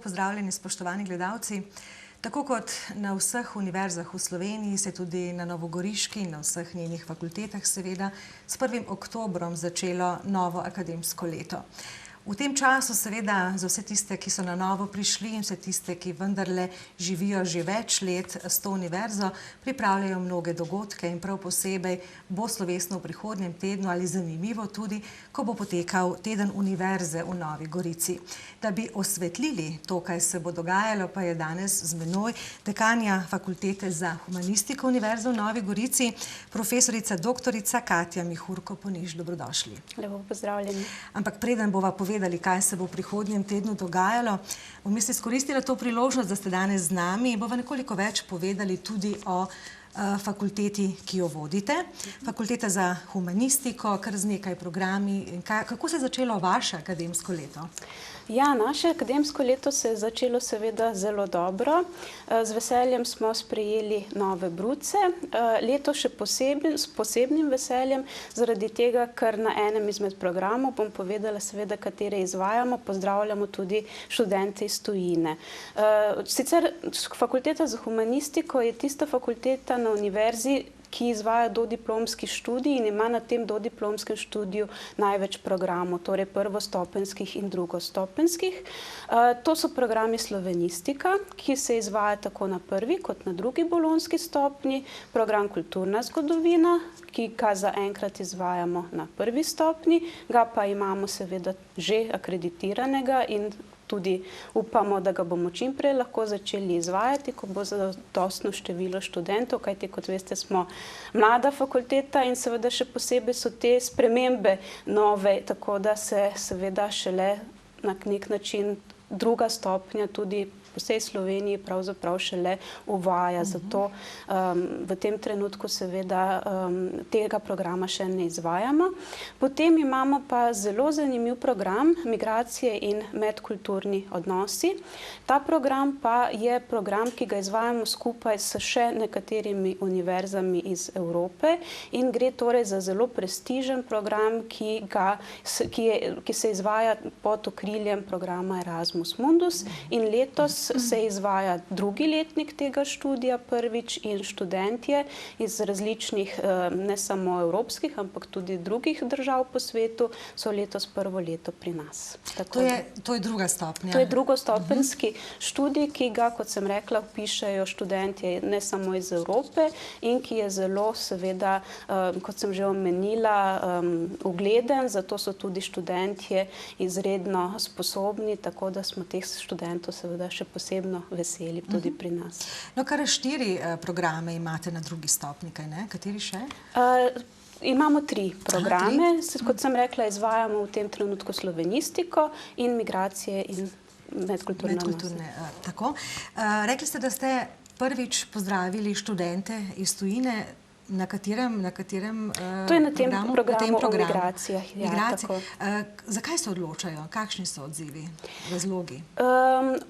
pozdravljeni, spoštovani gledalci. Tako kot na vseh univerzah v Sloveniji se je tudi na Novogoriški in na vseh njenih fakultetah seveda s 1. oktobrom začelo novo akademsko leto. V tem času seveda za vse tiste, ki so na novo prišli in vse tiste, ki vendarle živijo že več let s to univerzo, pripravljajo mnoge dogodke in prav posebej bo slovesno v prihodnjem tednu ali zanimivo tudi, ko bo potekal teden univerze v Novi Gorici. Da bi osvetlili to, kaj se bo dogajalo, pa je danes z menoj dekanja Fakultete za humanistiko Univerze v Novi Gorici, profesorica doktorica Katja Mihurko-Poniž. Dobrodošli. Lepo pozdravljeni. Ampak preden bova povedali, kaj se bo v prihodnjem tednu dogajalo, bom jaz izkoristila to priložnost, da ste danes z nami in bova nekoliko več povedali tudi o fakulteti, ki jo vodite. Fakulteta za humanistiko, kar z nekaj programi. Kako se je začelo vaše akademsko leto? Ja, naše akademsko leto se je začelo seveda zelo dobro. Z veseljem smo sprejeli nove bruce. Leto še s posebnim veseljem, zaradi tega, ker na enem izmed programov, bom povedala seveda, katere izvajamo, pozdravljamo tudi študente iz tujine. Sicer Fakulteta za humanistiko je tista fakulteta na univerzi, ki izvaja dodiplomski študij in ima na tem dodiplomskem študiju največ programov, torej prvostopenjskih in drugostopenjskih. To so programi slovenistika, ki se izvaja tako na prvi kot na drugi bolonjski stopnji, program kulturna zgodovina, ki ga zaenkrat izvajamo na prvi stopnji, ga pa imamo seveda že akreditiranega in tudi upamo, da ga bomo čim prej lahko začeli izvajati, ko bo zadostno število študentov, kajti kot veste, smo mlada fakulteta in seveda še posebej so te spremembe nove, tako da se seveda šele na nek način druga stopnja tudi po vsej Sloveniji pravzaprav šele uvaja. Zato v tem trenutku seveda tega programa še ne izvajamo. Potem imamo pa zelo zanimiv program Migracije in medkulturni odnosi. Ta program pa je program, ki ga izvajamo skupaj s še nekaterimi univerzami iz Evrope in gre torej za zelo prestižen program, ki se izvaja pod okriljem programa Erasmus Mundus in letos se izvaja drugi letnik tega študija prvič in študentje iz različnih, ne samo evropskih, ampak tudi drugih držav po svetu, so letos prvo leto pri nas. To je druga stopnja. To je drugostopenjski študij, ki ga, kot sem rekla, vpišejo študentje ne samo iz Evrope in ki je zelo seveda, kot sem že omenila, ugleden, zato so tudi študentje izredno sposobni, tako da smo teh študentov seveda še posebno veseli tudi pri nas. No, kar 4 programe imate na drugi stopnji, kaj ne? Kateri še? Imamo 3 programe. Kot sem rekla, izvajamo v tem trenutku slovenistiko in migracije in medkulturne odnose. Tako. Rekli ste, da ste prvič pozdravili študente iz tujine. Na katerem programu? To je na tem programu o migracijah. Zakaj se odločajo? Kakšni so odzivi, razlogi?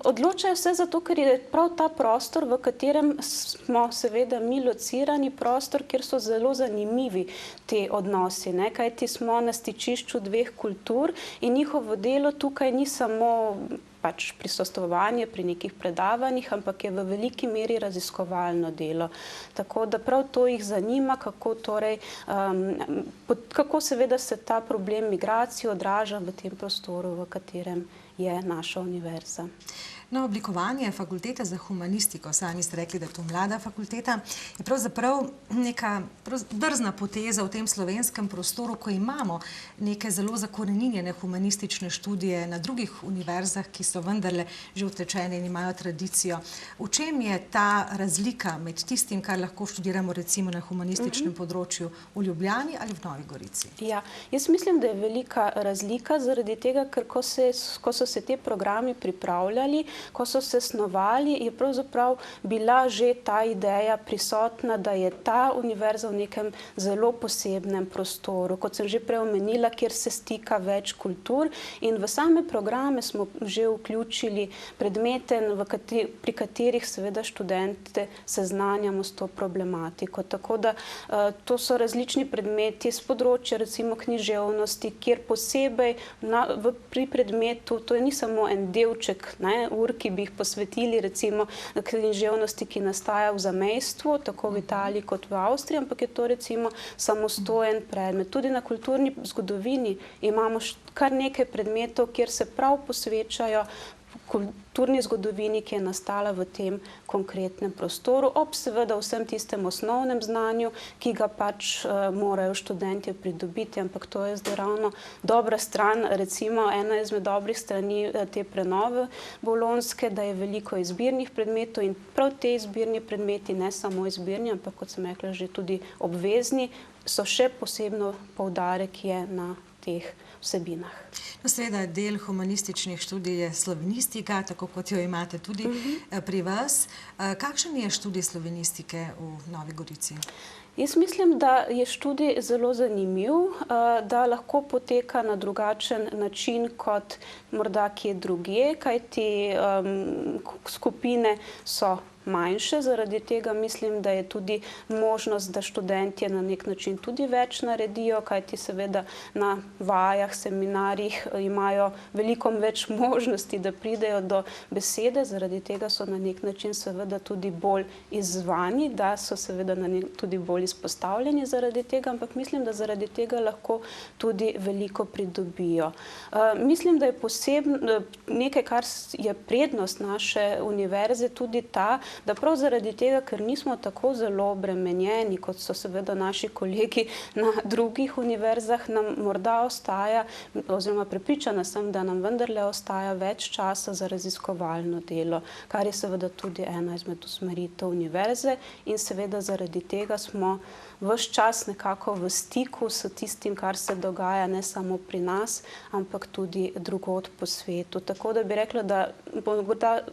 Odločajo se zato, ker je prav ta prostor, v katerem smo seveda mi locirani, prostor, kjer so zelo zanimivi te odnosi, kajti smo na stičišču 2 kultur in njihovo delo tukaj ni samo prisostvovanje pri nekih predavanjih, ampak je v veliki meri raziskovalno delo. Tako da prav to jih zanima, kako seveda se ta problem migracije odraža v tem prostoru, v katerem je naša univerza. No, oblikovanje Fakultete za humanistiko, sami ste rekli, da je to mlada fakulteta, je pravzaprav neka drzna poteza v tem slovenskem prostoru, ko imamo neke zelo zakoreninjene humanistične študije na drugih univerzah, ki so vendarle že utečene in imajo tradicijo. V čem je ta razlika med tistim, kar lahko študiramo recimo na humanističnem področju v Ljubljani ali v Novi Gorici? Ja, jaz mislim, da je velika razlika zaradi tega, ker ko so se te programi pripravljali, ko so se snovali, je pravzaprav bila že ta ideja prisotna, da je ta univerza v nekem zelo posebnem prostoru, kot sem že prej omenila, kjer se stika več kultur in v same programe smo že vključili predmete, pri katerih seveda študente seznanjamo s to problematiko. Tako da to so različni predmeti z področja recimo književnosti, kjer posebej pri predmetu, to ni samo en delček ur, ki bi jih posvetili recimo književnosti, ki nastaja v zamejstvu, tako v Italiji kot v Avstriji, ampak je to recimo samostojen predmet. Tudi na kulturni zgodovini imamo kar nekaj predmetov, kjer se prav posvečajo kulturni zgodovini, ki je nastala v tem konkretnem prostoru, ob seveda vsem tistem osnovnem znanju, ki ga pač morajo študentje pridobiti, ampak to je zdaj ravno dobra stran, recimo ena izmed dobrih strani te prenove bolonjske, da je veliko izbirnih predmetov in prav te izbirni predmeti, ne samo izbirni, ampak kot sem rekla, že tudi obvezni, so še posebno poudarek je na teh vsebinah. No, seveda del humanističnih študij je slovenistika, tako kot jo imate tudi pri vas. Kakšen je študij slovenistike v Novi Gorici? Jaz mislim, da je študij zelo zanimiv, da lahko poteka na drugačen način kot morda kje drugje, kajti skupine so manjše, zaradi tega mislim, da je tudi možnost, da študentje na nek način tudi več naredijo, kajti seveda na vajah, seminarjih imajo veliko več možnosti, da pridejo do besede, zaradi tega so na nek način seveda tudi bolj izzvani, da so seveda tudi bolj izpostavljeni zaradi tega, ampak mislim, da zaradi tega lahko tudi veliko pridobijo. Mislim, da je nekaj, kar je prednost naše univerze, tudi ta, da prav zaradi tega, ker nismo tako zelo obremenjeni, kot so seveda naši kolegi na drugih univerzah, nam morda ostaja, oziroma prepričana sem, da nam vendarle ostaja več časa za raziskovalno delo, kar je seveda tudi ena izmed usmeritev univerze in seveda zaradi tega smo ves čas nekako v stiku s tistim, kar se dogaja ne samo pri nas, ampak tudi drugod po svetu. Tako da bi rekla, da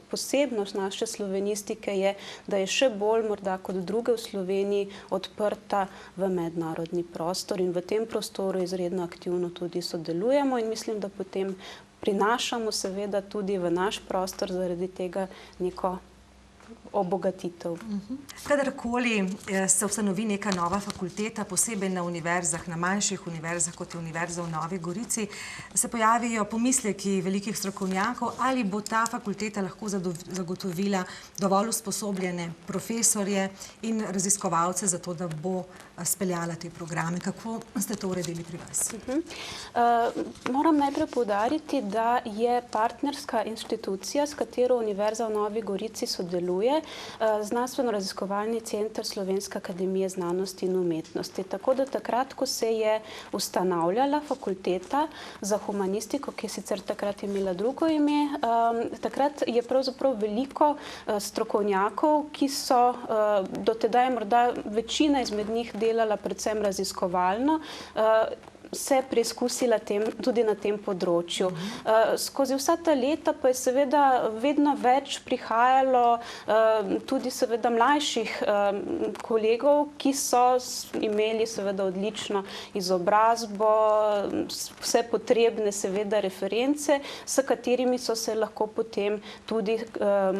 posebnost naše slovenistike je, da je še bolj morda kot druge v Sloveniji odprta v mednarodni prostor in v tem prostoru izredno aktivno tudi sodelujemo in mislim, da potem prinašamo seveda tudi v naš prostor zaradi tega neko obogatitev. Kadarkoli se ustanovi neka nova fakulteta, posebej na univerzah, na manjših univerzah, kot je Univerza v Novi Gorici, se pojavijo pomisleki velikih strokovnjakov, ali bo ta fakulteta lahko zagotovila dovolj usposobljene profesorje in raziskovalce za to, da bo speljala te programe. Kako ste to uredili pri vas? Moram najprej poudariti, da je partnerska inštitucija, s katero Univerza v Novi Gorici sodeluje, Znanstveno-raziskovalni center Slovenske akademije znanosti in umetnosti. Tako da takrat, ko se je ustanavljala fakulteta za humanistiko, ki je sicer takrat imela drugo ime, takrat je pravzaprav veliko strokovnjakov, ki so do tedaj morda večina izmed njih delala predvsem raziskovalno, se preizkusila tudi na tem področju. Skozi vsa ta leta pa je seveda vedno več prihajalo tudi seveda mlajših kolegov, ki so imeli seveda odlično izobrazbo, vse potrebne seveda reference, s katerimi so se lahko potem tudi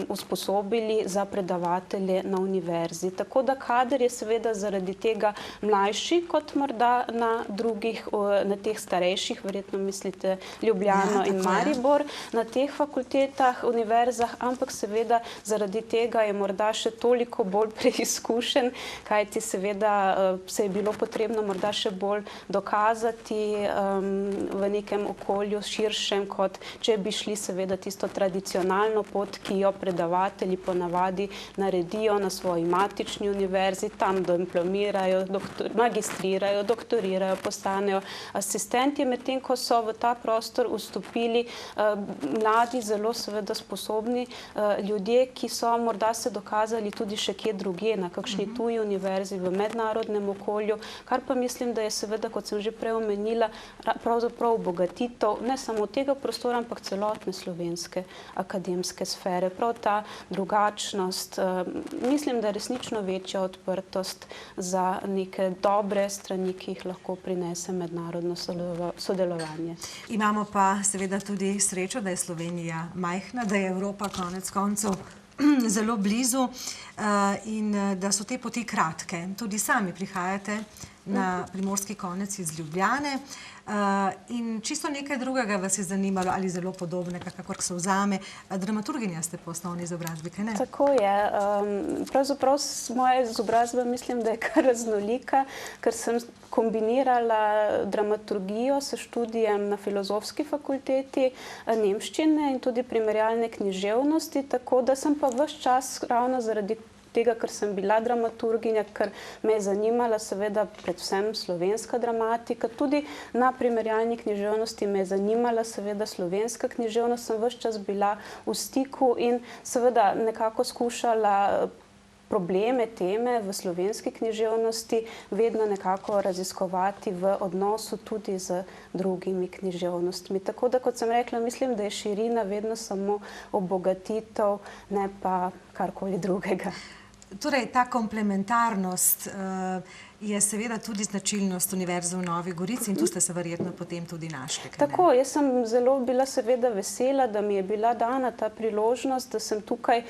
usposobili za predavatelje na univerzi. Tako da kader je seveda zaradi tega mlajši kot morda na drugih na teh starejših, verjetno mislite Ljubljano in Maribor, na teh fakultetah, univerzah, ampak seveda zaradi tega je morda še toliko bolj preizkušen, kajti seveda se je bilo potrebno morda še bolj dokazati v nekem okolju širšem, kot če bi šli seveda tisto tradicionalno pot, ki jo predavatelji ponavadi naredijo na svoji matični univerzi, tam diplomirajo, magistrirajo, doktorirajo, postanejo asistenti, medtem ko so v ta prostor vstopili mladi, zelo seveda sposobni ljudje, ki so morda se dokazali tudi še kje drugje, na kakšni tuji univerzi, v mednarodnem okolju, kar pa mislim, da je seveda, kot sem že prej omenila, pravzaprav obogatitev ne samo tega prostora, ampak celotne slovenske akademske sfere. Prav ta drugačnost, mislim, da je resnično večja odprtost za neke dobre strani, ki jih lahko prinese mednarodno sodelovanje. Imamo pa seveda tudi srečo, da je Slovenija majhna, da je Evropa konec koncev zelo blizu in da so te poti kratke. Tudi sami prihajate na primorski konec iz Ljubljane. In čisto nekaj drugega vas je zanimalo ali zelo podobnega, kakor se vzame. Dramaturginja ste po osnovni izobrazbi, kaj ne? Tako je. Pravzaprav moja izobrazba mislim, da je kar raznolika, ker sem kombinirala dramaturgijo s študijem na Filozofski fakulteti nemščine in tudi primerjalne književnosti, tako da sem pa ves čas ravno zaradi tega, ker sem bila dramaturginja, ker me je zanimala seveda predvsem slovenska dramatika, tudi na primerjalni književnosti me je zanimala seveda slovenska književnost, sem ves čas bila v stiku in seveda nekako skušala probleme, teme v slovenski književnosti vedno nekako raziskovati v odnosu tudi z drugimi književnostmi. Tako da, kot sem rekla, mislim, da je širina vedno samo obogatitev, ne pa karkoli drugega. Torej, ta komplementarnost je seveda tudi značilnost Univerze v Novi Gorici in tu ste se verjetno potem tudi našli. Tako, jaz sem zelo bila seveda vesela, da mi je bila dana ta priložnost, da sem tukaj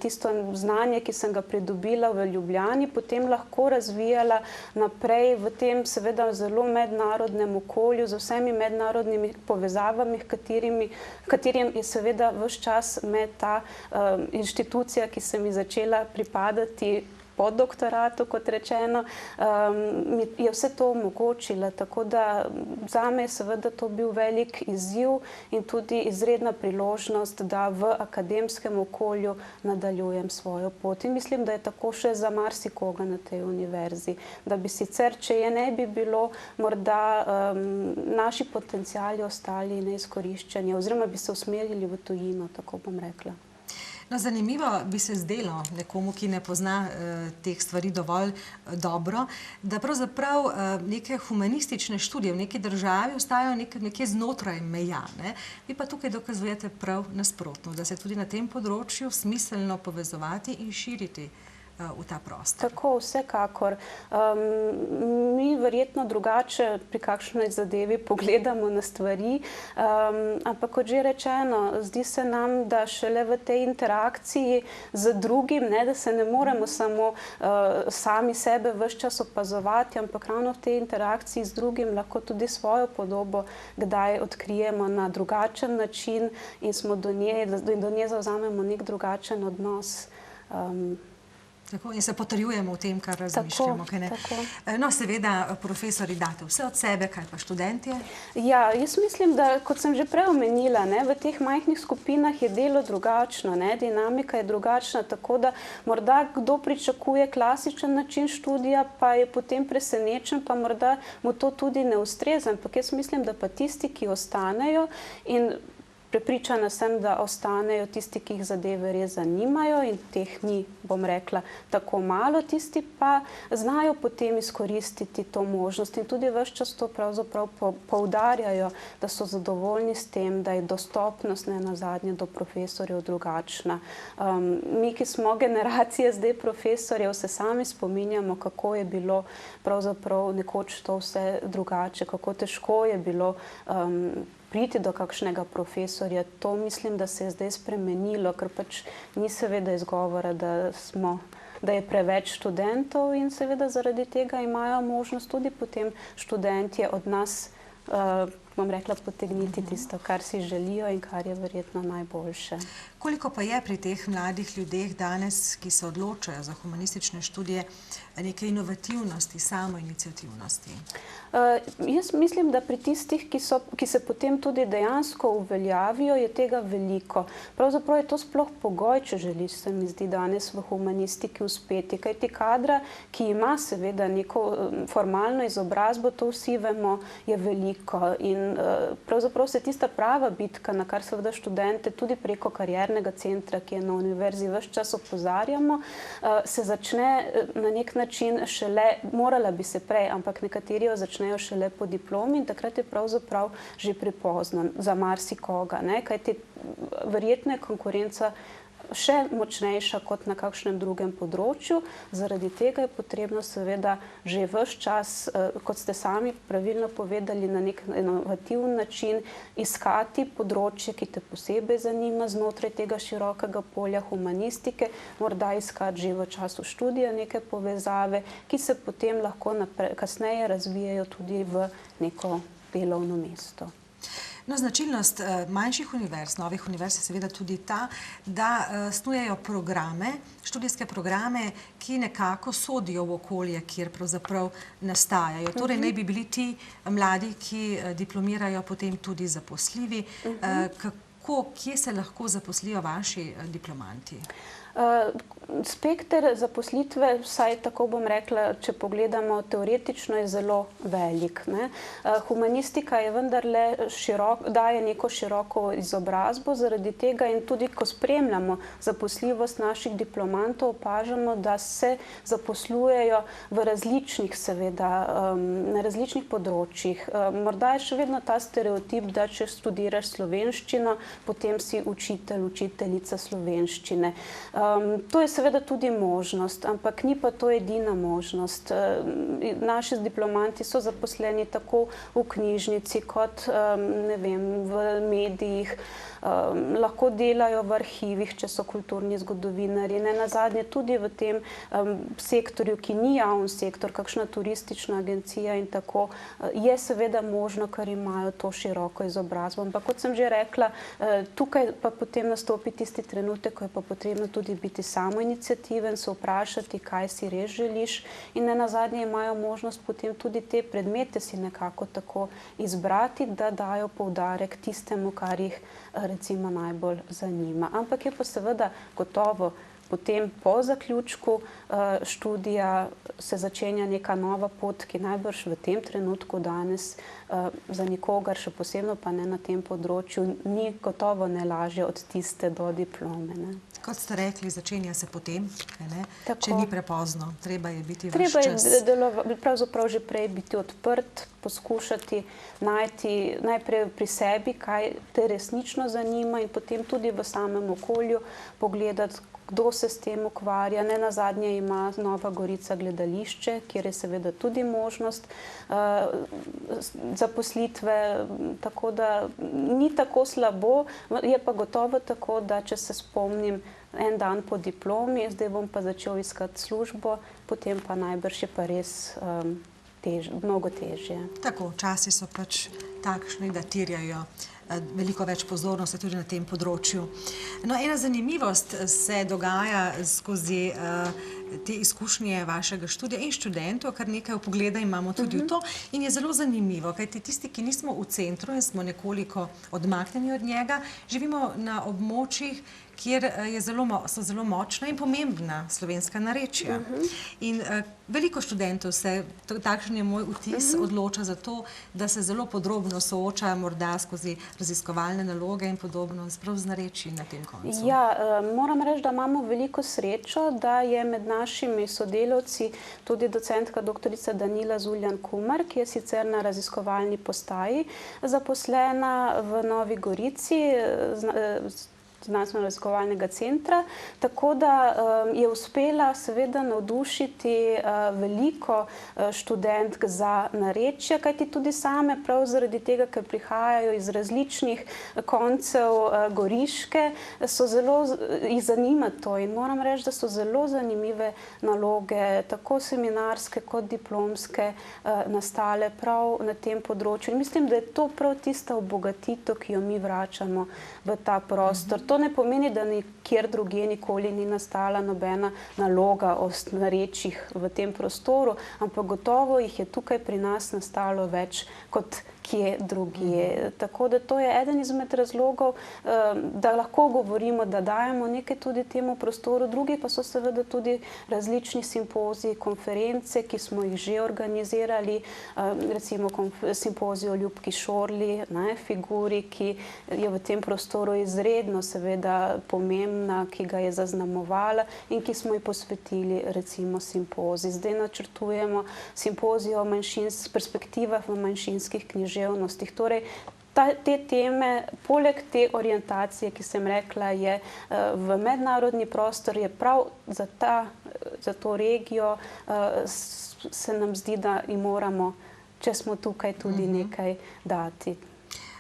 tisto znanje, ki sem ga pridobila v Ljubljani, potem lahko razvijala naprej v tem seveda zelo mednarodnem okolju, z vsemi mednarodnimi povezavami, katerim je seveda ves čas med ta inštitucija, ki se mi začela pripadati po doktoratu, kot rečeno, je vse to omogočila. Tako da zame je seveda to bil velik izziv in tudi izredna priložnost, da v akademskem okolju nadaljujem svojo pot. In mislim, da je tako še za marsikoga na tej univerzi. Da bi sicer, če je ne bi bilo, morda naši potenciali ostali neizkoriščeni oziroma bi se usmerili v tujino, tako bom rekla. No, zanimivo bi se zdelo nekomu, ki ne pozna teh stvari dovolj dobro, da pravzaprav neke humanistične študije v neki državi ostajajo nekje znotraj meja. Vi pa tukaj dokazujete prav nasprotno, da se tudi na tem področju smiselno povezovati in širiti v ta prostor. Tako, vsekakor. Mi verjetno drugače pri kakšni zadevi pogledamo na stvari, ampak kot že rečeno, zdi se nam, da šele v tej interakciji z drugim, da se ne moremo samo sami sebe ves čas opazovati, ampak ravno v tej interakciji z drugim lahko tudi svojo podobo kdaj odkrijemo na drugačen način in do nje zavzamemo nek drugačen odnos. Tako, in se potrjujemo v tem, kar razmišljamo. No, seveda, profesori, date vse od sebe, kaj pa študentje? Ja, jaz mislim, da, kot sem že prej omenila, v teh majhnih skupinah je delo drugačno, dinamika je drugačna, tako da morda kdo pričakuje klasičen način študija, pa je potem presenečen, pa morda mu to tudi ne ustreza. Ampak jaz mislim, da pa tisti, ki ostanejo in prepričana sem, da ostanejo tisti, ki jih zadeve res zanimajo in teh ni, bom rekla, tako malo, tisti pa znajo potem izkoristiti to možnost in tudi ves čas to pravzaprav poudarjajo, da so zadovoljni s tem, da je dostopnost nenazadnje do profesorjev drugačna. Mi, ki smo generacije zdaj profesorjev, se sami spominjamo, kako je bilo pravzaprav nekoč to vse drugače, kako težko je bilo priti do kakšnega profesorja. To mislim, da se je zdaj spremenilo, ker pač ni seveda izgovora, da je preveč študentov in seveda zaradi tega imajo možnost tudi potem študentje od nas, bom rekla, potegniti tisto, kar si želijo in kar je verjetno najboljše. Koliko pa je pri teh mladih ljudeh danes, ki se odločajo za humanistične študije, neke inovativnosti, samoiniciativnosti? Jaz mislim, da pri tistih, ki se potem tudi dejansko uveljavijo, je tega veliko. Pravzaprav je to sploh pogoj, če želiš, se mi zdi danes v humanistiki uspeti. Kajti kadra, ki ima seveda neko formalno izobrazbo, to vsi vemo, je veliko. In pravzaprav se tista prava bitka, na kar seveda študente tudi preko kariernega centra, ki je na univerzi ves čas opozarjamo, se začne na nek način šele, morala bi se prej, ampak nekateri jo začnejo šele po diplomi in takrat je pravzaprav že prepozno za marsikoga. Kajti verjetno je konkurenca še močnejša kot na kakšnem drugem področju. Zaradi tega je potrebno seveda že ves čas, kot ste sami pravilno povedali, na nek inovativen način iskati področje, ki te posebej zanima znotraj tega širokega polja humanistike, morda iskati že v času študija neke povezave, ki se potem lahko kasneje razvijajo tudi v neko delovno mesto. No, značilnost manjših univerz, novih univerz je seveda tudi ta, da snujejo programe, študijske programe, ki nekako sodijo v okolje, kjer pravzaprav nastajajo. Torej, naj bi bili ti mladi, ki diplomirajo, potem tudi zaposljivi. Kje se lahko zaposlijo vaši diplomanti? Spekter zaposlitve, vsaj tako bom rekla, če pogledamo teoretično, je zelo velik. Humanistika je vendarle daje neko široko izobrazbo, zaradi tega in tudi, ko spremljamo zaposljivost naših diplomantov, opažamo, da se zaposlujejo v različnih, seveda, na različnih področjih. Morda je še vedno ta stereotip, da če študiraš slovenščino, potem si učitelj, učiteljica slovenščine. To je seveda tudi možnost, ampak ni pa to edina možnost. Naši diplomanti so zaposleni tako v knjižnici kot, ne vem, v medijih, lahko delajo v arhivih, če so kulturni zgodovinarji, nenazadnje tudi v tem sektorju, ki ni javni sektor, kakšna turistična agencija in tako, je seveda možno, ker imajo to široko izobrazbo. Ampak kot sem že rekla, tukaj pa potem nastopi tisti trenutek, ko je pa potrebno tudi biti samoiniciativen, se vprašati, kaj si res želiš, in nenazadnje imajo možnost potem tudi te predmete si nekako tako izbrati, da dajo poudarek tistemu, kar jih recimo najbolj zanima. Ampak je pa seveda gotovo potem po zaključku študija se začenja neka nova pot, ki najbrž v tem trenutku danes za nikogar, še posebno pa ne na tem področju, ni gotovo ne lažje od tiste do diplome. Kot ste rekli, začenja se potem, če ni prepozno. Treba je biti ves čas. Treba je pravzaprav že prej biti odprt, poskušati najti najprej pri sebi, kaj te resnično zanima, in potem tudi v samem okolju pogledati, kdo se s tem ukvarja. Nenazadnje ima Nova Gorica gledališče, kjer je seveda tudi možnost zaposlitve, tako da ni tako slabo. Je pa gotovo tako, da če se spomnim en dan po diplomi, zdaj bom pa začel iskati službo, potem pa najbrž je pa res mnogo težje. Tako, časi so pač takšni, da terjajo veliko več pozornosti tudi na tem področju. No, ena zanimivost se dogaja skozi te izkušnje vašega študija in študentov, kar nekaj vpogleda imamo tudi v to, in je zelo zanimivo, kajti tisti, ki nismo v centru in smo nekoliko odmaknjeni od njega, živimo na območjih, kjer so zelo močna in pomembna slovenska narečja. In veliko študentov se, takšen je moj vtis, odloča za to, da se zelo podrobno soočajo morda skozi raziskovalne naloge in podobno, sprav z narečji na tem koncu. Ja, moram reči, da imamo veliko srečo, da je med našimi sodelavci tudi docentka doktorica Danila Zuljan-Kumar, ki je sicer na raziskovalni postaji zaposlena v Novi Gorici, znanstveno-raziskovalnega centra, tako da je uspela seveda navdušiti veliko študentk za narečja, kajti tudi same prav zaradi tega, ker prihajajo iz različnih koncev Goriške, jih zanima to, in moram reči, da so zelo zanimive naloge, tako seminarske kot diplomske, nastale prav na tem področju. In mislim, da je to prav tista obogatitev, ki jo mi vračamo v ta prostor. To ne pomeni, da nikjer drugje nikoli ni nastala nobena naloga o narečjih v tem prostoru, ampak gotovo jih je tukaj pri nas nastalo več kot kje drugje. Tako da to je eden izmed razlogov, da lahko govorimo, da dajemo nekaj tudi temu prostoru. Drugi pa so seveda tudi različni simpoziji, konference, ki smo jih že organizirali, recimo simpozij o Ljubki Šorli, figuri, ki je v tem prostoru izredno seveda pomembna, ki ga je zaznamovala in ki smo ji posvetili recimo simpozij. Zdaj načrtujemo simpozij o perspektivah v manjšinskih književnostih. Torej, te teme, poleg te orientacije, ki sem rekla, je v mednarodni prostor, je prav za to regijo, se nam zdi, da jim moramo, če smo tukaj, tudi nekaj dati.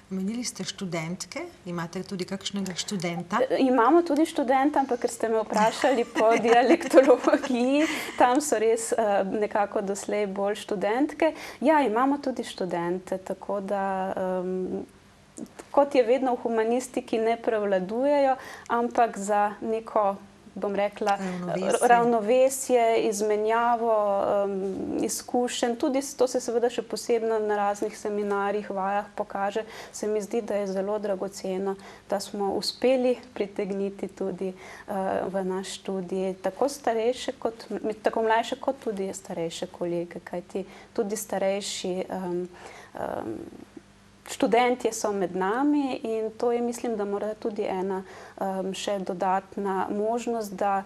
Omenili ste študentke, imate tudi kakšnega študenta? Imamo tudi študenta, ampak ker ste me vprašali po dialektologiji, tam so res nekako doslej bolj študentke. Ja, imamo tudi študente, tako da kot je vedno v humanistiki ne prevladujejo, ampak za neko, bom rekla, ravnovesje, izmenjavo izkušenj. Tudi to se seveda še posebno na raznih seminarjih, vajah pokaže. Se mi zdi, da je zelo dragoceno, da smo uspeli pritegniti tudi v naš študij tako starejše, tako mlajše, kot tudi starejše kolege, kajti tudi starejši študentje so med nami in to je, mislim, da mora tudi ena še dodatna možnost, da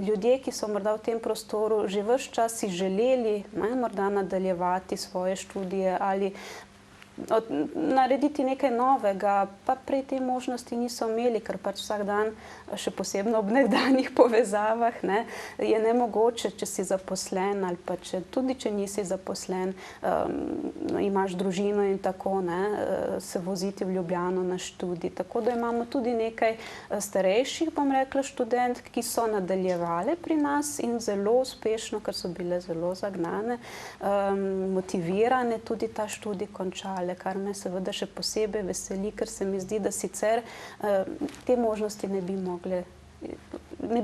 ljudje, ki so morda v tem prostoru že ves čas si želeli morda nadaljevati svoje študije ali narediti nekaj novega, pa prej te možnosti niso imeli, ker pač vsak dan, še posebno ob nekdanjih povezavah, je nemogoče, če si zaposlen ali pa tudi če nisi zaposlen, imaš družino in tako, se voziti v Ljubljano na študij. Tako da imamo tudi nekaj starejših, bom rekla, študentk, ki so nadaljevale pri nas in zelo uspešno, ker so bile zelo zagnane, motivirane, tudi ta študij končale, kar me seveda še posebej veseli, ker se mi zdi, da sicer te možnosti ne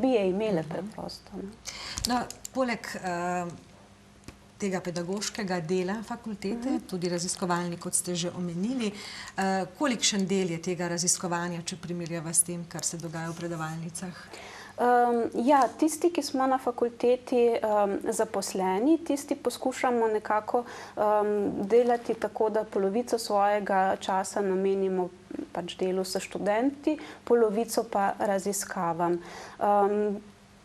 bi je imele preprosto. No, poleg tega pedagoškega dela fakultete, tudi raziskovalni, kot ste že omenili, kolikšen del je tega raziskovanja, če primerjava s tem, kar se dogaja v predavalnicah? Ja, tisti, ki smo na fakulteti zaposleni, tisti poskušamo nekako delati tako, da polovico svojega časa namenimo pač delu s študenti, polovico pa raziskavam.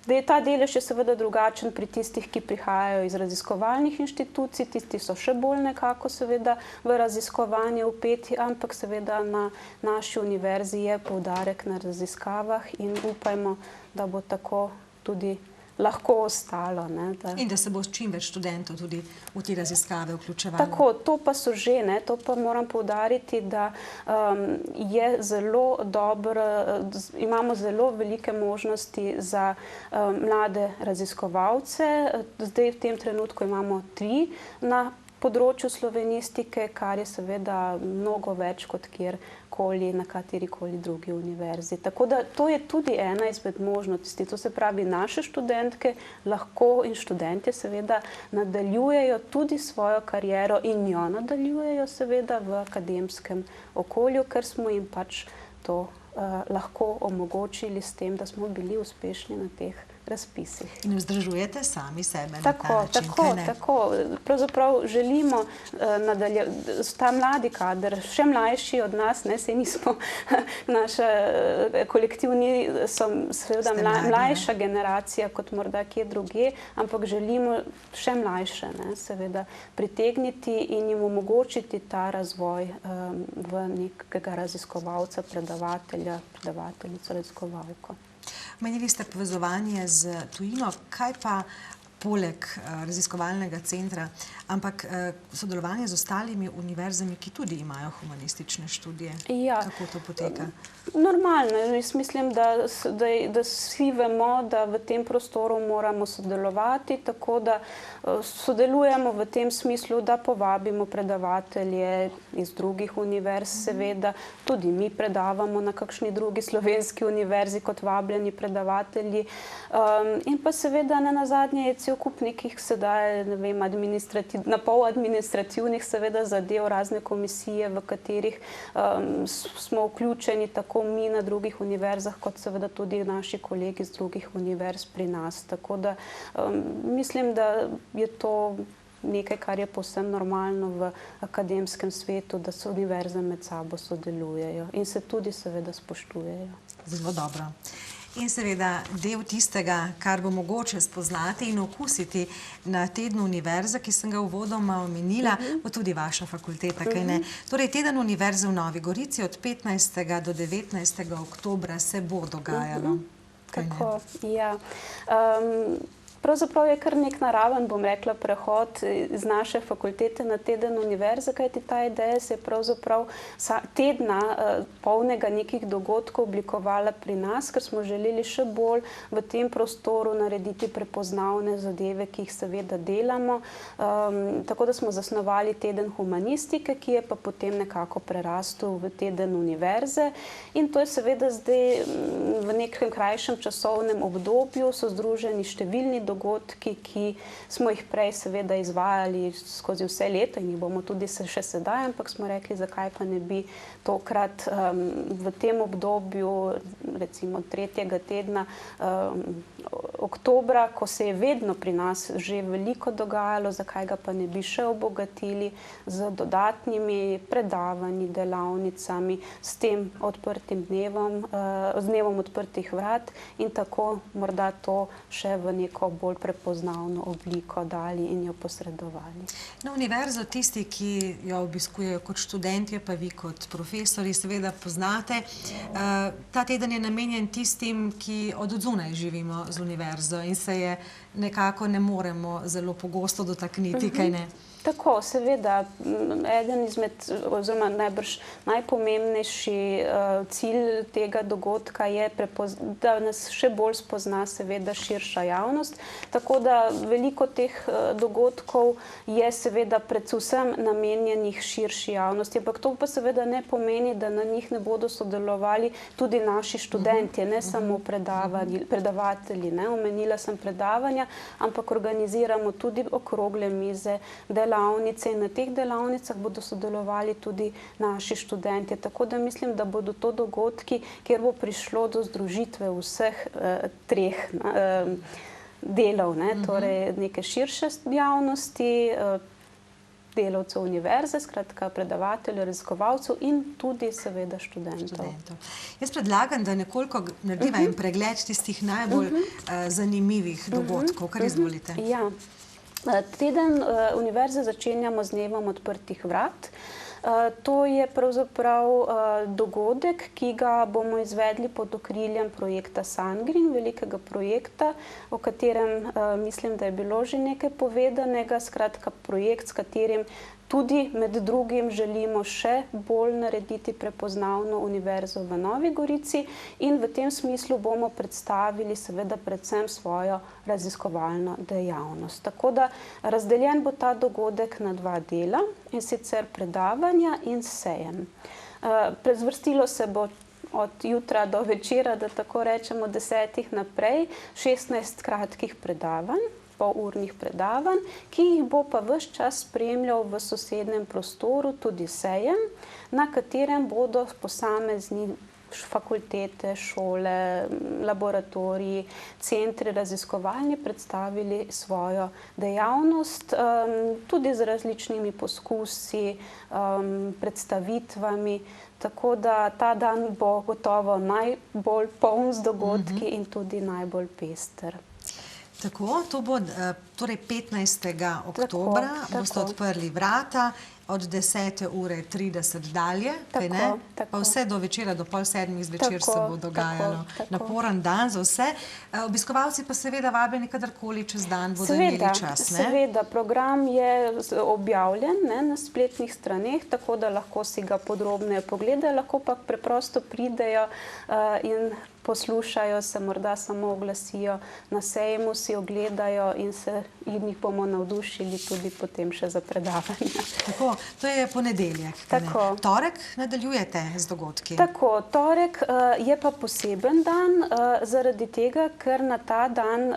Da je ta delež je seveda drugačen pri tistih, ki prihajajo iz raziskovalnih inštitucij, tisti so še bolj nekako seveda v raziskovanje vpeti, ampak seveda na naši univerzi je poudarek na raziskavah in upajmo, da bo tako tudi lahko ostalo. In da se bo čim več študentov tudi v te raziskave vključevalo. Tako, to pa so že, to pa moram poudariti, da je zelo dobro, imamo zelo velike možnosti za mlade raziskovalce. Zdaj v tem trenutku imamo 3 na področju slovenistike, kar je seveda mnogo več kot kjerkoli na katerikoli drugi univerzi. Tako da to je tudi ena izmed možnosti. To se pravi, naše študentke lahko in študentje seveda nadaljujejo tudi svojo kariero in jo nadaljujejo seveda v akademskem okolju, ker smo jim pač to lahko omogočili s tem, da smo bili uspešni na teh razpisih. In vzdržujete sami sebe na ta način, Tako. Pravzaprav želimo ta mladi kader, še mlajši od nas, saj nismo, naš kolektiv ni seveda mlajša generacija kot morda kje drugje, ampak želimo še mlajše seveda pritegniti in jim omogočiti ta razvoj v nekega raziskovalca, predavateljico, raziskovalko. Omenili ste povezovanje z tujino, kaj pa poleg raziskovalnega centra, ampak sodelovanje z ostalimi univerzami, ki tudi imajo humanistične študije? Kako to poteka? Normalno. Jaz mislim, da vsi vemo, da v tem prostoru moramo sodelovati, tako da sodelujemo v tem smislu, da povabimo predavatelje iz drugih univerz, seveda. Tudi mi predavamo na kakšni drugi slovenski univerzi kot vabljeni predavatelji. In pa seveda nenazadnje je cel kup nekih sedaj, na pol administrativnih seveda zadev, razne komisije, v katerih smo vključeni tako mi na drugih univerzah, kot seveda tudi naši kolegi z drugih univerz pri nas. Tako da mislim, da je to nekaj, kar je povsem normalno v akademskem svetu, da so univerze med sabo sodelujejo in se tudi seveda spoštujejo. Zelo dobro. In seveda del tistega, kar bo mogoče spoznati in okusiti na tednu univerze, ki sem ga uvodoma omenila, bo tudi vaša fakulteta, kaj ne? Torej, teden univerze v Novi Gorici od 15. do 19. oktobra se bo dogajalo. Tako, ja. Pravzaprav je kar nek naraven, bom rekla, prehod iz naše fakultete na teden univerze, kajti ta ideja se je pravzaprav tedna polnega nekih dogodkov oblikovala pri nas, ker smo želeli še bolj v tem prostoru narediti prepoznavne zadeve, ki jih seveda delamo. Tako da smo zasnovali teden humanistike, ki je pa potem nekako prerastel v teden univerze. In to je seveda zdaj v nekem krajšem časovnem obdobju, so združeni številni dogodki, ki smo jih prej seveda izvajali skozi vse leto in jih bomo tudi še sedaj, ampak smo rekli, zakaj pa ne bi tokrat v tem obdobju, recimo 3. tedna oktobra, ko se je vedno pri nas že veliko dogajalo, zakaj ga pa ne bi še obogatili z dodatnimi predavanji, delavnicami, s tem odprtim dnevom, z dnevom odprtih vrat in tako morda to še v neko bolj prepoznavno obliko dali in jo posredovali. Na univerzo tisti, ki jo obiskujejo kot študentje, pa vi kot profesori seveda poznate. Ta teden je namenjen tistim, ki od odzunaj živimo z univerzo in se je nekako ne moremo zelo pogosto dotakniti, kaj ne? Tako, seveda, eden izmed, oziroma najbrž najpomembnejši cilj tega dogodka je, da nas še bolj spozna seveda širša javnost. Tako da veliko teh dogodkov je seveda predvsem namenjenih širši javnosti, ampak to pa seveda ne pomeni, da na njih ne bodo sodelovali tudi naši študentje, ne samo predavatelji. Omenila sem predavanja, ampak organiziramo tudi okrogle mize, delavnice in na teh delavnicah bodo sodelovali tudi naši študentje. Tako da mislim, da bodo to dogodki, kjer bo prišlo do združitve vseh treh delov, torej neke širše javnosti, delavcev univerze, skratka predavateljev, raziskovalcev in tudi seveda študentov. Jaz predlagam, da nekoliko narediva en pregled tistih najbolj zanimivih dogodkov. Kar izvolite. Ja. Teden univerze začenjamo z dnevom odprtih vrat. To je pravzaprav dogodek, ki ga bomo izvedli pod okriljem projekta Sangrin, velikega projekta, o katerem mislim, da je bilo že nekaj povedanega. Skratka, projekt, s katerim tudi med drugim želimo še bolj narediti prepoznavno univerzo v Novi Gorici in v tem smislu bomo predstavili seveda predvsem svojo raziskovalno dejavnost. Tako da razdeljen bo ta dogodek na dva dela, in sicer predavanja in sejem. Zvrstilo se bo od jutra do večera, da tako rečemo, 10 naprej, 16 kratkih predavanj, polurnih predavanj, ki jih bo pa ves čas spremljal v sosednjem prostoru tudi sejem, na katerem bodo posamezni fakultete, šole, laboratoriji, centri raziskovalni predstavili svojo dejavnost, tudi z različnimi poskusi, predstavitvami, tako da ta dan bo gotovo najbolj poln z dogodki in tudi najbolj pester. Tako, to bo torej 15. oktobra, boste odprli vrata od 10:30 dalje, kaj ne? Pa vse do večera, do 6:30 zvečer se bo dogajalo. Naporen dan za vse. Obiskovalci pa seveda vabljeni kadarkoli čez dan bodo imeli čas, ne? Seveda, program je objavljen na spletnih straneh, tako da lahko si ga podrobneje pogledajo, lahko pa preprosto pridejo in poslušajo, se morda samo oglasijo na sejmu, si ogledajo in jih bomo navdušili tudi potem še za predavanja. Tako, to je ponedeljek. Tako. Torek nadaljujete z dogodki. Tako, torek je pa poseben dan, zaradi tega, ker na ta dan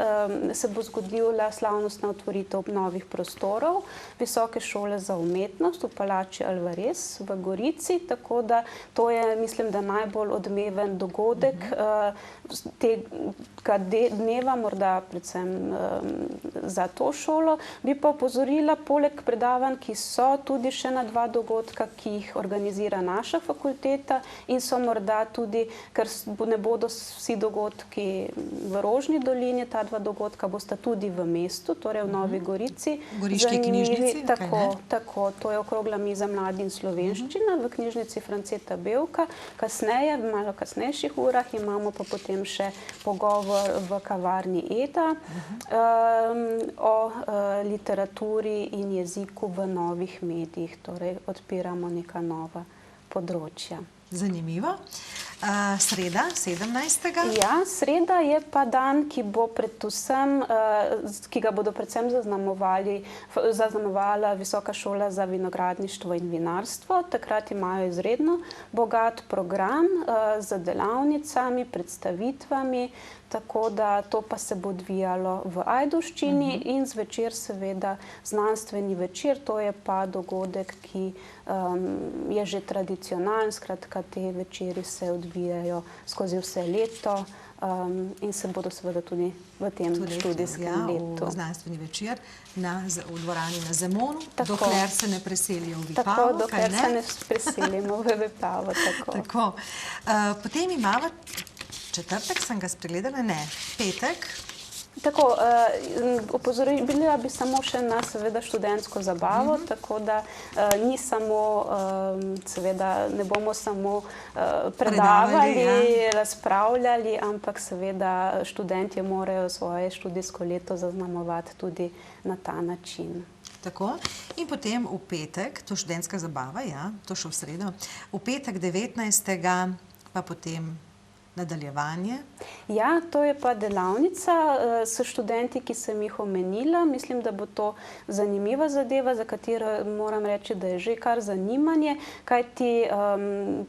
se bo zgodila slavnostna otvoritev novih prostorov Visoke šole za umetnost v Palači Alvarez v Gorici, tako da to je, mislim, da najbolj odmeven dogodek tega dneva, morda predvsem za to šolo. Bi pa opozorila, poleg predavanj, ki so tudi tudi še na 2 dogodka, ki jih organizira naša fakulteta in so morda tudi, ker ne bodo vsi dogodki v Rožni dolini, ta 2 dogodka bosta tudi v mestu, torej v Novi Gorici. Goriški knjižnici, Tako, to je okrogla miza Mladi in slovenščina v knjižnici Franceta Bevka. Kasneje, v malo kasnejših urah, imamo pa potem še pogovor v kavarni Eda o literaturi in jeziku v novih medijih, torej odpiramo neka nova področja. Zanimivo. Sreda, 17. Ja, sreda je pa dan, ki ga bodo predvsem zaznamovala Visoka šola za vinogradništvo in vinarstvo. Takrat imajo izredno bogat program z delavnicami, predstavitvami, tako da to pa se bo odvijalo v Ajdovščini in zvečer seveda znanstveni večer, to je pa dogodek, ki je že tradicionalen, skratka te večeri se odvijajo skozi vse leto in se bodo seveda tudi v tem študijskem letu. V znanstveni večer v dvorani na Zemonu, dokler se ne preselijo v Vipavo. Tako, dokler se ne preselimo v Vipavo, tako. Potem imamo četrtek, sem ga spregledala, ne, petek. Tako, opozorila bi samo še na seveda študentsko zabavo, tako da ni samo, seveda ne bomo samo predavali, razpravljali, ampak seveda študentje morajo svoje študijsko leto zaznamovati tudi na ta način. Tako, in potem v petek, to študentska zabava, ja, to še v sredo, v petek 19. pa potem nadaljevanje. Ja, to je pa delavnica s študenti, ki sem jih omenila. Mislim, da bo to zanimiva zadeva, za katero moram reči, da je že kar zanimanje, kajti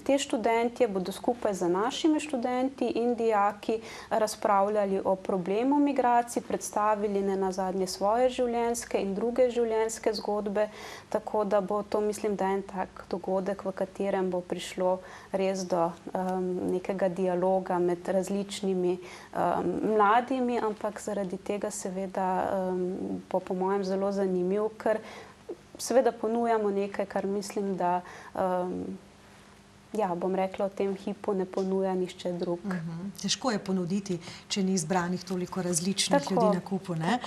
te študentje bodo skupaj z našimi študenti in dijaki razpravljali o problemu migracij, predstavili nenazadnje svoje življenjske in druge življenjske zgodbe, tako da bo to, mislim, da en tak dogodek, v katerem bo prišlo res do nekega dialoga med različnimi mladimi, ampak zaradi tega seveda bo po mojem zelo zanimiv, ker seveda ponujamo nekaj, kar mislim, da ja, bom rekla, v tem hipu ne ponuja nihče drug. Težko je ponuditi, če ni izbranih toliko različnih ljudi na kupu, ne?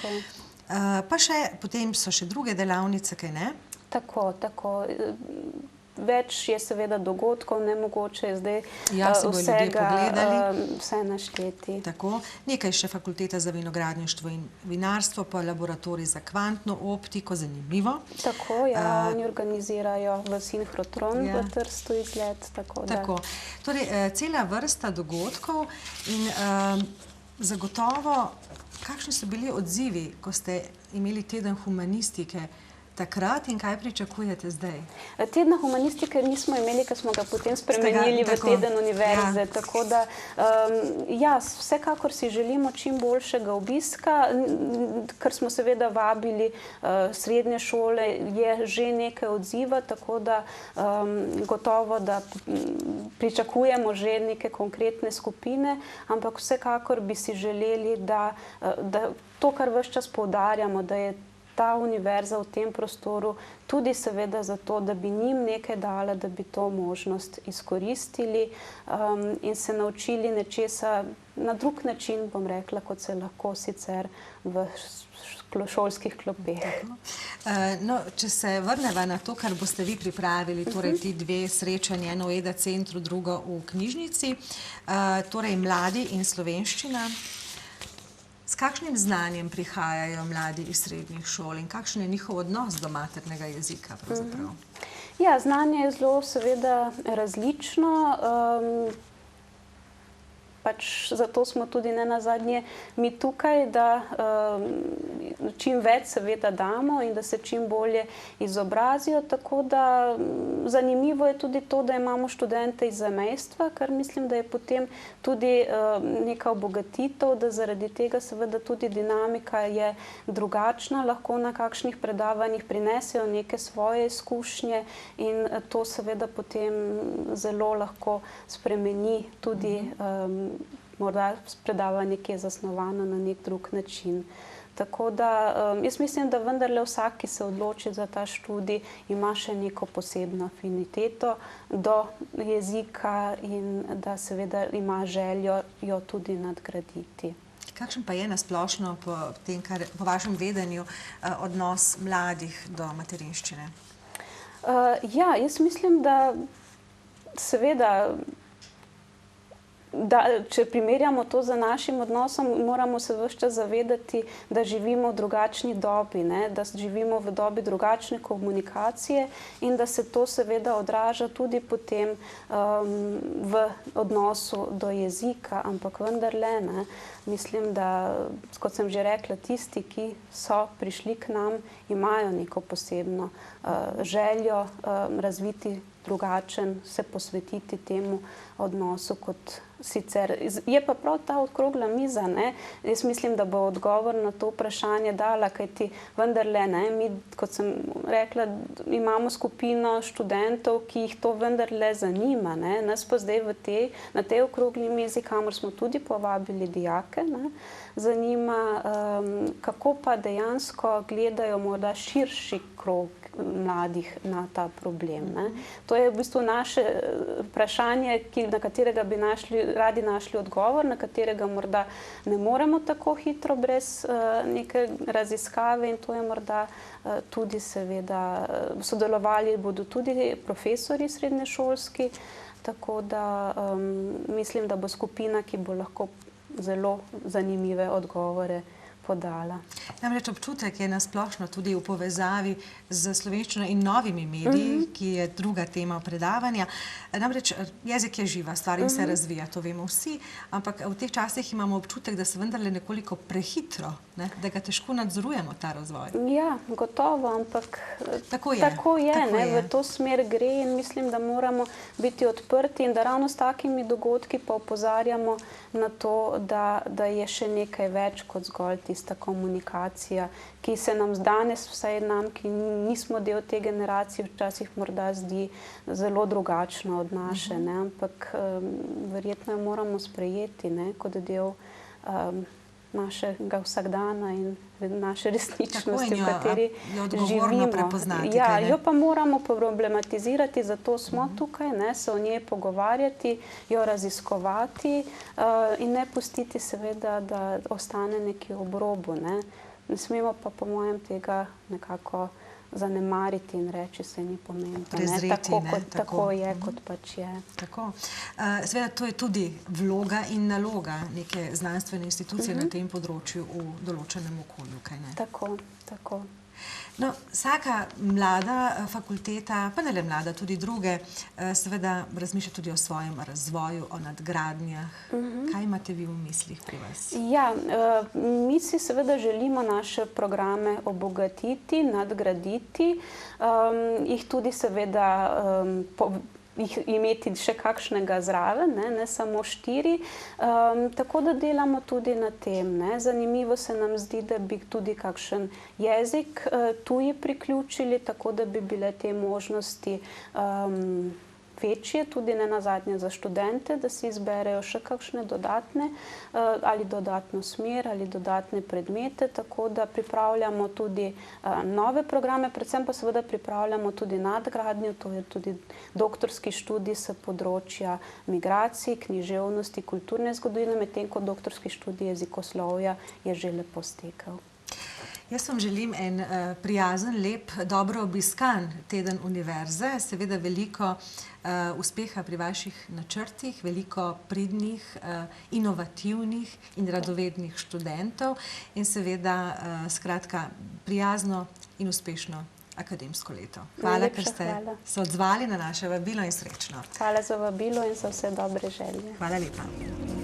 Pa še, potem so še druge delavnice, kaj ne? Tako. Več je seveda dogodkov, nemogoče je zdaj vse našteti. Tako, nekaj še fakulteta za vinogradništvo in vinarstvo, pa laboratorij za kvantno optiko, zanimivo. Tako, ja, oni organizirajo v Sinhrotron v Trstu izgled. Tako, torej cela vrsta dogodkov in zagotovo, kakšni so bili odzivi, ko ste imeli teden humanistike takrat in kaj pričakujete zdaj? Tedna humanistike nismo imeli, ker smo ga potem spremenili v teden univerze. Tako da, ja, vsekakor si želimo čim boljšega obiska, ker smo seveda vabili srednje šole, je že nekaj odziva, tako da gotovo, da pričakujemo že neke konkretne skupine, ampak vsekakor bi si želeli, da to, kar ves čas poudarjamo, da je ta univerza v tem prostoru tudi seveda zato, da bi njim nekaj dala, da bi to možnost izkoristili in se naučili nečesa na drug način, bom rekla, kot se lahko sicer v šolskih klopeh. No, če se vrneva na to, kar boste vi pripravili, torej ti dve srečanje, eno v Eda centru, drugo v knjižnici, torej mladi in slovenščina. S kakšnim znanjem prihajajo mladi iz srednjih šol in kakšen je njihov odnos do maternega jezika pravzaprav? Ja, znanje je zelo seveda različno. Pač zato smo tudi nenazadnje mi tukaj, da čim več seveda damo in da se čim bolje izobrazijo, tako da zanimivo je tudi to, da imamo študente iz zamejstva, kar mislim, da je potem tudi neka obogatitev, da zaradi tega seveda tudi dinamika je drugačna, lahko na kakšnih predavanjih prinesejo neke svoje izkušnje in to seveda potem zelo lahko spremeni tudi morda predavanje, ki je zasnovano na nek drug način. Tako da jaz mislim, da vendarle vsak, ki se odloči za ta študij, ima še neko posebno afiniteto do jezika in da seveda ima željo jo tudi nadgraditi. Kakšen pa je nasplošno po vašem vedenju odnos mladih do materinščine? Ja, jaz mislim, da seveda, če primerjamo to z našim odnosom, moramo se ves čas zavedati, da živimo v drugačni dobi, da živimo v dobi drugačne komunikacije in da se to seveda odraža tudi potem v odnosu do jezika, ampak vendarle, mislim, da, kot sem že rekla, tisti, ki so prišli k nam, imajo neko posebno željo razviti drugačen, se posvetiti temu odnosu kot sicer. Je pa prav ta okrogla miza, jaz mislim, da bo odgovor na to vprašanje dala, kajti vendarle, mi, kot sem rekla, imamo skupino študentov, ki jih to vendarle zanima, nas pa zdaj na tej okrogli mizi, kamor smo tudi povabili dijake, zanima, kako pa dejansko gledajo morda širši krog mladih na ta problem. To je v bistvu naše vprašanje, na katerega bi radi našli odgovor, na katerega morda ne moremo tako hitro brez neke raziskave in to je morda tudi seveda, sodelovali bodo tudi profesorji srednješolski, tako da mislim, da bo skupina, ki bo lahko zelo zanimive odgovore podala. Namreč občutek je nasplošno tudi v povezavi z slovenščino in novimi mediji, ki je druga tema predavanja. Namreč jezik je živa stvar in se razvija, to vemo vsi, ampak v teh časih imamo občutek, da se vendarle nekoliko prehitro, da ga težko nadzorujemo, ta razvoj. Ja, gotovo, ampak tako je, v to smer gre in mislim, da moramo biti odprti in da ravno s takimi dogodki pa opozarjamo na to, da je še nekaj več kot zgolj tista komunikacija, ki se nam danes, vsaj nam, ki nismo del te generacije, včasih morda zdi zelo drugačna od naše, ampak verjetno jo moramo sprejeti kot del našega vsakdana in naše resničnosti, v kateri živimo. Ja, jo pa moramo problematizirati, zato smo tukaj, se o njej pogovarjati, jo raziskovati in ne pustiti seveda, da ostane nekje ob robu. Ne smemo pa po mojem tega nekako zanemariti in reči, se ni pomembno. Prezreti, tako je, kot pač je. Tako. Seveda, to je tudi vloga in naloga neke znanstvene institucije na tem področju v določenem okolju, kaj ne? Tako. No, vsaka mlada fakulteta, pa ne le mlada, tudi druge, seveda razmišlja tudi o svojem razvoju, o nadgradnjah. Kaj imate vi v mislih pri vas? Ja, mi si seveda želimo naše programe obogatiti, nadgraditi, jih tudi seveda imeti še kakšnega zraven, ne samo 4, tako da delamo tudi na tem. Zanimivo se nam zdi, da bi tudi kakšen jezik tuji priključili, tako da bi bile te možnosti večje, tudi nenazadnje za študente, da si izberejo še kakšne dodatne ali dodatno smer ali dodatne predmete, tako da pripravljamo tudi nove programe, predvsem pa seveda pripravljamo tudi nadgradnjo, to je tudi doktorski študij s področja migracij, književnosti, kulturne zgodovine, medtem ko doktorski študij jezikoslovja je že lepo stekel. Jaz vam želim en prijazen, lep, dobro obiskan teden univerze, seveda veliko uspeha pri vaših načrtih, veliko pridnih, inovativnih in radovednih študentov in seveda skratka prijazno in uspešno akademsko leto. Hvala, ker ste se odzvali na naše vabilo in srečno. Hvala za vabilo in za vse dobre želje. Hvala lepa.